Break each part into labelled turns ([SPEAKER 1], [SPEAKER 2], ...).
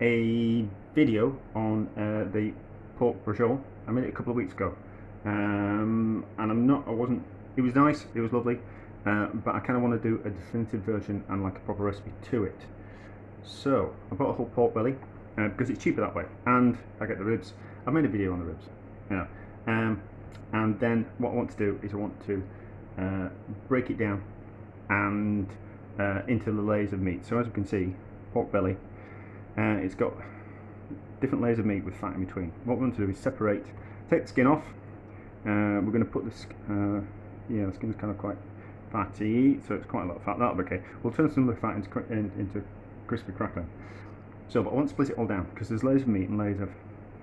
[SPEAKER 1] a video on the pork braciole. I made it a couple of weeks ago, and I wasn't. It was nice. It was lovely, but I kind of want to do a definitive version and like a proper recipe to it. So I bought a whole pork belly because it's cheaper that way, and I get the ribs. I made a video on the ribs, you know. And then what I want to do is I want to break it down and into the layers of meat. So as you can see, pork belly, it's got different layers of meat with fat in between. What we want to do is separate, take the skin off. We're going to put this, the skin's kind of quite fatty, so it's quite a lot of fat. That'll be okay. We'll turn some of the fat into crispy crackling. So, but I want to split it all down because there's layers of meat and layers of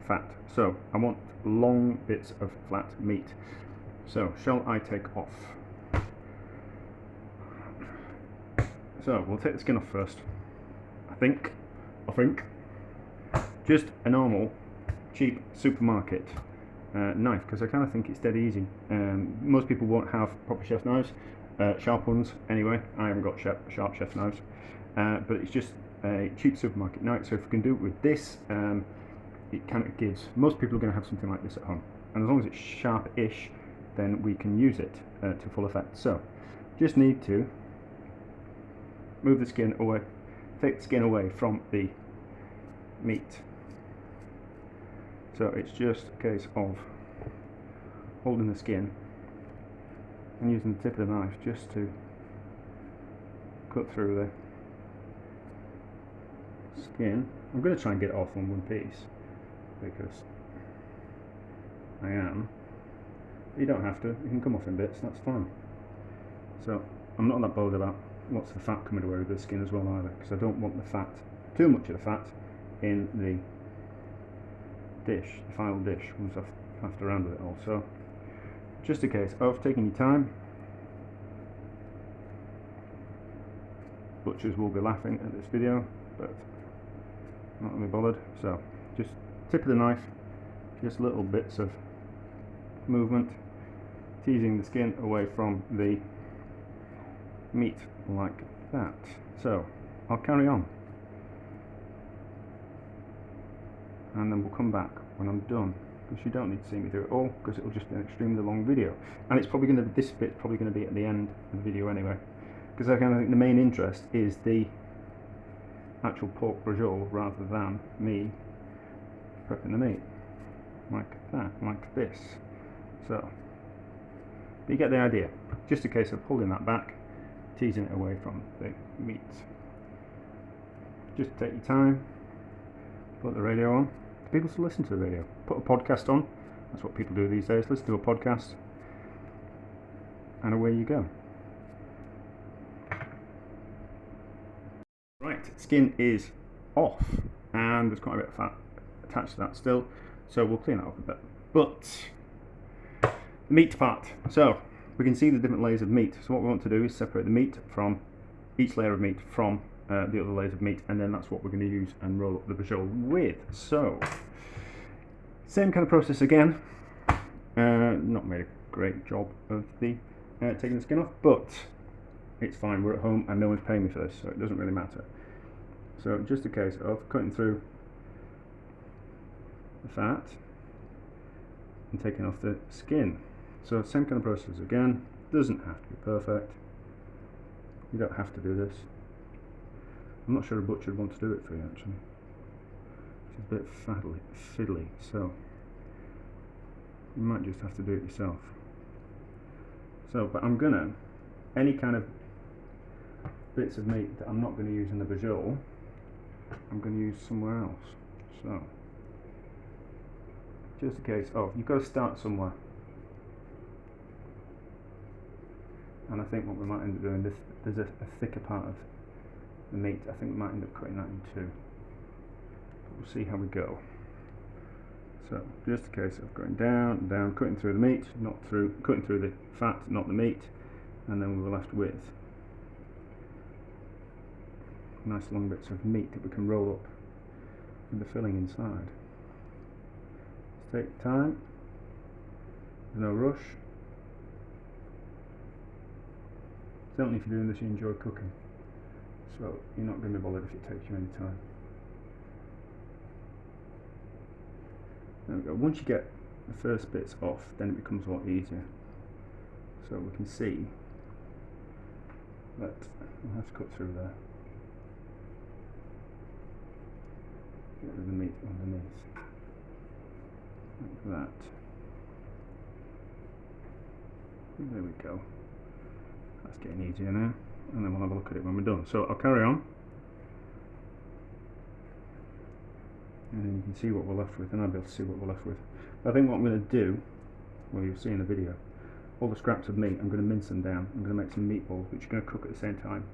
[SPEAKER 1] fat. So I want long bits of flat meat. So shall I take off? So we'll take the skin off first. I think just a normal cheap supermarket knife, because I kind of think it's dead easy. Most people won't have proper chef knives, sharp ones anyway. I haven't got sharp chef knives, but it's just a cheap supermarket knife. So if we can do it with this, it kind of gives, most people are going to have something like this at home, and as long as it's sharp-ish, then we can use it to full effect. So just need to move the skin away, take the skin away from the meat. So it's just a case of holding the skin and using the tip of the knife just to cut through the skin. I'm going to try and get it off on one piece because I am. You don't have to, you can come off in bits, that's fine. So I'm not that bothered about lots of fat coming away with the skin as well either, because I don't want the fat, too much of the fat in the dish, the final dish, once I've faffed around with it all. So just a case of taking your time. Butchers will be laughing at this video, but I'm not going to be bothered. So just tip of the knife, just little bits of movement, teasing the skin away from the meat like that. So I'll carry on, and then we'll come back when I'm done, because you don't need to see me do it all, because it'll just be an extremely long video, and it's probably going to be, this bit's probably going to be at the end of the video anyway, because I kind of think the main interest is the actual pork braciole rather than me prepping the meat like that, like this. So but you get the idea. Just a case of pulling that back, teasing it away from the meat. Just take your time, put the radio on. Do people still listen to the radio? Put a podcast on. That's what people do these days. Listen to a podcast, and away you go. Right, skin is off, and there's quite a bit of fat attached to that still, so we'll clean that up a bit. But the meat part. So we can see the different layers of meat. So what we want to do is separate the meat from each layer of meat from the other layers of meat, and then that's what we're going to use and roll up the braciole with. So same kind of process again. Not made a great job of the taking the skin off, but it's fine. We're at home and no one's paying me for this, so it doesn't really matter. So just a case of cutting through the fat and taking off the skin. So same kind of process again. Doesn't have to be perfect. You don't have to do this. I'm not sure a butcher would want to do it for you actually. It's a bit fiddly, so you might just have to do it yourself. So, but I'm gonna, any kind of bits of meat that I'm not going to use in the braciole, I'm going to use somewhere else. So just a case of, you've got to start somewhere, and I think what we might end up doing, there's a thicker part of the meat, I think we might end up cutting that in two, but we'll see how we go. So just a case of going down, down, cutting through the meat, cutting through the fat, not the meat, and then we were left with nice long bits of meat that we can roll up with the filling inside. Just take time, there's no rush. Certainly if you're doing this you enjoy cooking, so you're not going to be bothered if it takes you any time. There we go. Once you get the first bits off, then it becomes a lot easier. So we can see that we'll have to cut through there. Get rid of the meat underneath. Like that. There we go. That's getting easier now. And then we'll have a look at it when we're done. So I'll carry on. And then you can see what we're left with, and I'll be able to see what we're left with. But I think what I'm going to do, well, you'll see in the video, all the scraps of meat, I'm going to mince them down. I'm going to make some meatballs, which are going to cook at the same time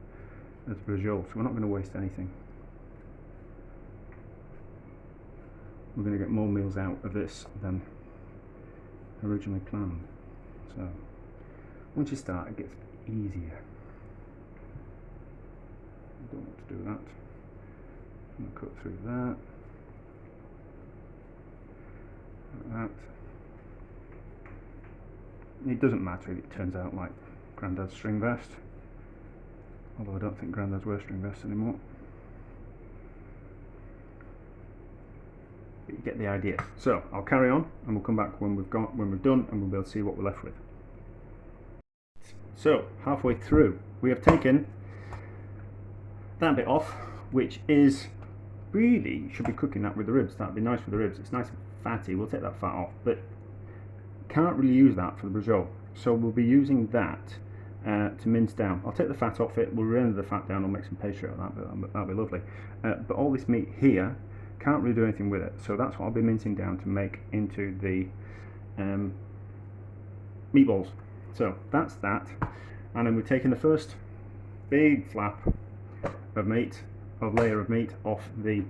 [SPEAKER 1] as braciole. So we're not going to waste anything. We're going to get more meals out of this than originally planned. So once you start, it gets easier. I don't want to do that. I'm going to cut through that. Like that. It doesn't matter if it turns out like Grandad's string vest, although I don't think Grandad's wear string vests anymore. But you get the idea. So I'll carry on, and we'll come back when we're done, and we'll be able to see what we're left with. So halfway through, we have taken that bit off, which is really should be cooking that with the ribs. That'd be nice for the ribs. It's nice and fatty. We'll take that fat off, but can't really use that for the braciole. So we'll be using that to mince down. I'll take the fat off it. We'll render the fat down. I'll make some pastry out of that. But that'll be lovely. But all this meat here, can't really do anything with it. So that's what I'll be mincing down to make into the meatballs. So that's that. And then we're taking the first big flap of meat, layer of meat off the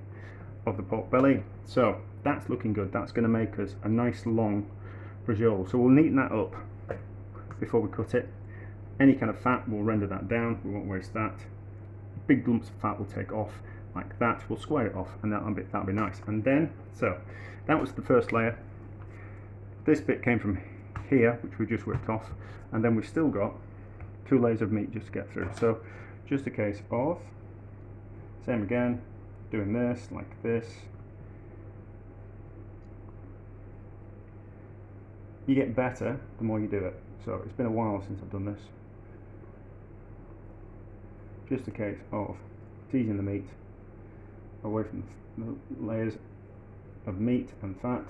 [SPEAKER 1] pork belly. So that's looking good. That's going to make us a nice long braciole. So we'll neaten that up before we cut it. Any kind of fat, we'll render that down. We won't waste that. Big lumps of fat we'll take off like that. We'll square it off, and that'll be nice. And then, so that was the first layer. This bit came from here, which we just whipped off, and then we've still got 2 layers of meat just to get through. So just a case of same again, doing this like this. You get better the more you do it. So it's been a while since I've done this. Just a case of teasing the meat away from the layers of meat and fat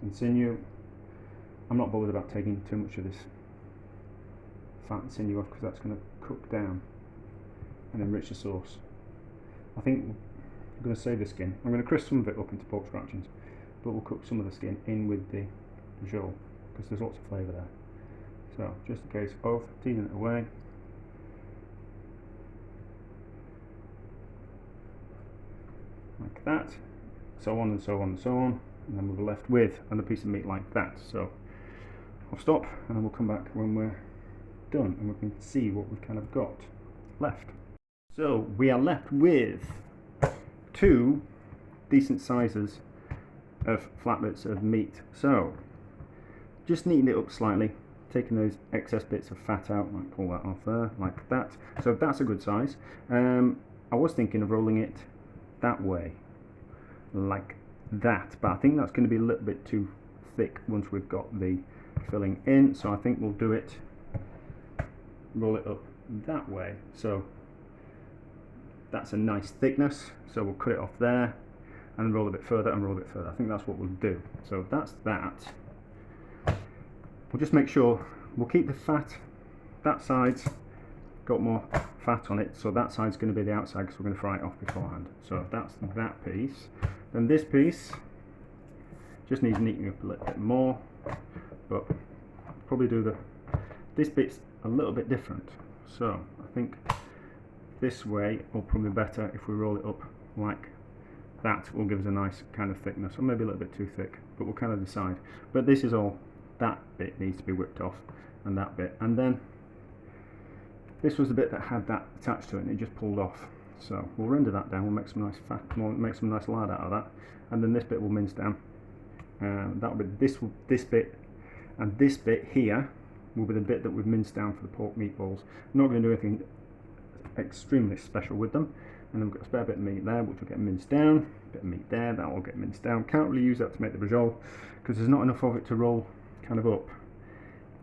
[SPEAKER 1] and sinew. I'm not bothered about taking too much of this fat and sinew off, because that's going to cook down and enrich the sauce. I think I'm going to save the skin. I'm going to crisp some of it up into pork scratchings, but we'll cook some of the skin in with the braciole, because there's lots of flavour there. So just a case of teasing it away. Like that. So on and so on and so on. And then we'll be left with another piece of meat like that. So I'll stop, and then we'll come back when we're done, and we can see what we've kind of got left. So we are left with 2 decent sizes of flat bits of meat. So just neaten it up slightly, taking those excess bits of fat out, like pull that off there, like that. So that's a good size. I was thinking of rolling it that way, like that, but I think that's going to be a little bit too thick once we've got the filling in. So I think we'll do it, roll it up that way. So that's a nice thickness. So we'll cut it off there and roll a bit further and roll a bit further. I think that's what we'll do. So that's that. We'll just make sure we'll keep the fat. That side's got more fat on it, so that side's going to be the outside, because we're going to fry it off beforehand. So that's that piece. Then this piece just needs neatening up a little bit more, but probably do this bit's a little bit different. So I think this way will probably be better. If we roll it up like that, will give us a nice kind of thickness, or maybe a little bit too thick, but we'll kind of decide. But this is all, that bit needs to be whipped off, and that bit, and then this was the bit that had that attached to it, and it just pulled off. So we'll render that down. We'll make some nice fat, we'll make some nice lard out of that, and then this bit will mince down. That'll be this bit, and this bit here will be the bit that we've minced down for the pork meatballs. I'm not going to do anything extremely special with them. and then we've got a spare bit of meat there, which will get minced down. Bit of meat there, that will get minced down. Can't really use that to make the braciole because there's not enough of it to roll kind of up.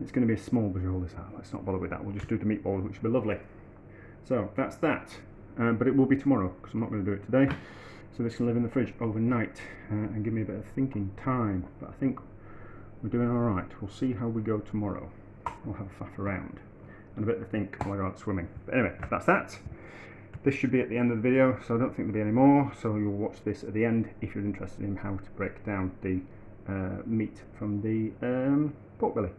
[SPEAKER 1] It's going to be a small braciole, this. Let's not bother with that. We'll just do the meatballs, which will be lovely. So that's that. But it will be tomorrow because I'm not going to do it today. So this can live in the fridge overnight and give me a bit of thinking time. But I think we're doing all right. We'll see how we go tomorrow. We'll have a faff around and a bit to think while I go out swimming. But anyway, that's that. This should be at the end of the video, so I don't think there'll be any more. So you'll watch this at the end if you're interested in how to break down the meat from the pork belly.